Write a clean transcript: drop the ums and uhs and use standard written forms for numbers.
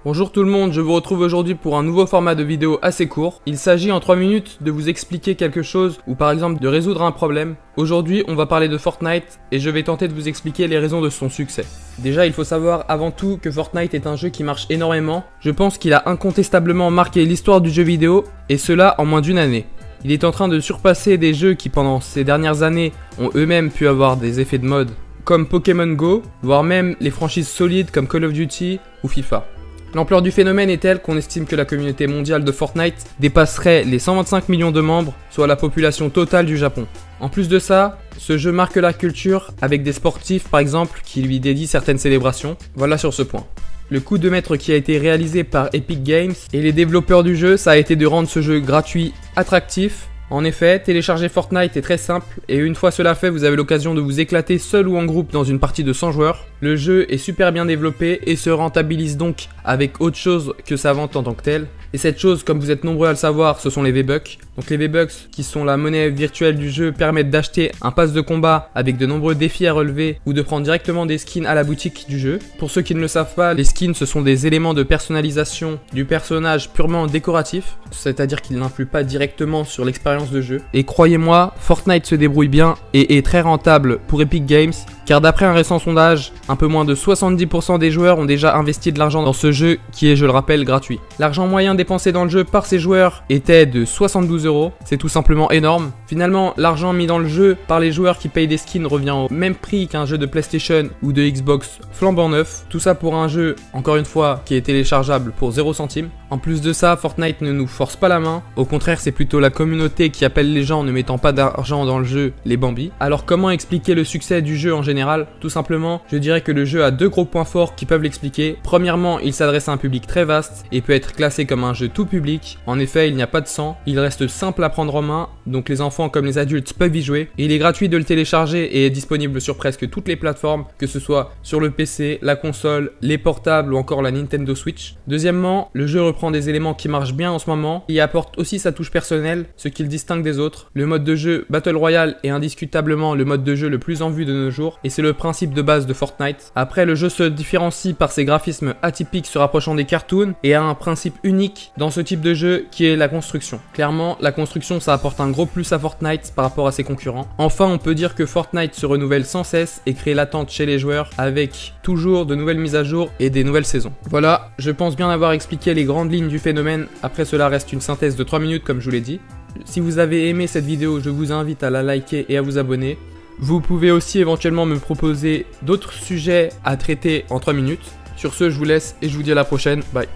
Bonjour tout le monde, je vous retrouve aujourd'hui pour un nouveau format de vidéo assez court. Il s'agit en 3 minutes de vous expliquer quelque chose ou par exemple de résoudre un problème. Aujourd'hui, on va parler de Fortnite et je vais tenter de vous expliquer les raisons de son succès. Déjà, il faut savoir avant tout que Fortnite est un jeu qui marche énormément. Je pense qu'il a incontestablement marqué l'histoire du jeu vidéo et cela en moins d'une année. Il est en train de surpasser des jeux qui pendant ces dernières années ont eux-mêmes pu avoir des effets de mode comme Pokémon Go, voire même les franchises solides comme Call of Duty ou FIFA. L'ampleur du phénomène est telle qu'on estime que la communauté mondiale de Fortnite dépasserait les 125 millions de membres, soit la population totale du Japon. En plus de ça, ce jeu marque la culture avec des sportifs par exemple qui lui dédient certaines célébrations. Voilà sur ce point. Le coup de maître qui a été réalisé par Epic Games et les développeurs du jeu, ça a été de rendre ce jeu gratuit, attractif. En effet, télécharger Fortnite est très simple et une fois cela fait, vous avez l'occasion de vous éclater seul ou en groupe dans une partie de 100 joueurs. Le jeu est super bien développé et se rentabilise donc avec autre chose que sa vente en tant que telle. Et cette chose, comme vous êtes nombreux à le savoir, ce sont les V-Bucks. Donc les V-Bucks, qui sont la monnaie virtuelle du jeu, permettent d'acheter un pass de combat avec de nombreux défis à relever ou de prendre directement des skins à la boutique du jeu. Pour ceux qui ne le savent pas, les skins ce sont des éléments de personnalisation du personnage purement décoratif, c'est-à-dire qu'ils n'influent pas directement sur l'expérience de jeu. Et croyez-moi, Fortnite se débrouille bien et est très rentable pour Epic Games, car d'après un récent sondage, un peu moins de 70% des joueurs ont déjà investi de l'argent dans ce jeu qui est, je le rappelle, gratuit. L'argent moyen dépensé dans le jeu par ces joueurs était de 72 €, c'est tout simplement énorme. Finalement, l'argent mis dans le jeu par les joueurs qui payent des skins revient au même prix qu'un jeu de PlayStation ou de Xbox flambant neuf. Tout ça pour un jeu, encore une fois, qui est téléchargeable pour 0 centime. En plus de ça, Fortnite ne nous force pas la main. Au contraire, c'est plutôt la communauté qui appelle les gens en ne mettant pas d'argent dans le jeu, les Bambis. Alors comment expliquer le succès du jeu en général? Tout simplement, je dirais que le jeu a deux gros points forts qui peuvent l'expliquer. Premièrement, il s'adresse à un public très vaste et peut être classé comme un jeu tout public. En effet, il n'y a pas de sang, il reste simple à prendre en main, donc les enfants comme les adultes peuvent y jouer. Et il est gratuit de le télécharger et est disponible sur presque toutes les plateformes, que ce soit sur le PC, la console, les portables ou encore la Nintendo Switch. Deuxièmement, le jeu reprend des éléments qui marchent bien en ce moment et apporte aussi sa touche personnelle, ce qui le distingue des autres. Le mode de jeu Battle Royale est indiscutablement le mode de jeu le plus en vue de nos jours et c'est le principe de base de Fortnite. Après, le jeu se différencie par ses graphismes atypiques se rapprochant des cartoons et a un principe unique dans ce type de jeu qui est la construction. Clairement, la construction ça apporte un gros plus à Fortnite par rapport à ses concurrents. Enfin, on peut dire que Fortnite se renouvelle sans cesse et crée l'attente chez les joueurs avec toujours de nouvelles mises à jour et des nouvelles saisons. Voilà, je pense bien avoir expliqué les grandes lignes du phénomène. Après cela reste une synthèse de 3 minutes comme je vous l'ai dit. Si vous avez aimé cette vidéo, je vous invite à la liker et à vous abonner. Vous pouvez aussi éventuellement me proposer d'autres sujets à traiter en 3 minutes. Sur ce, je vous laisse et je vous dis à la prochaine. Bye.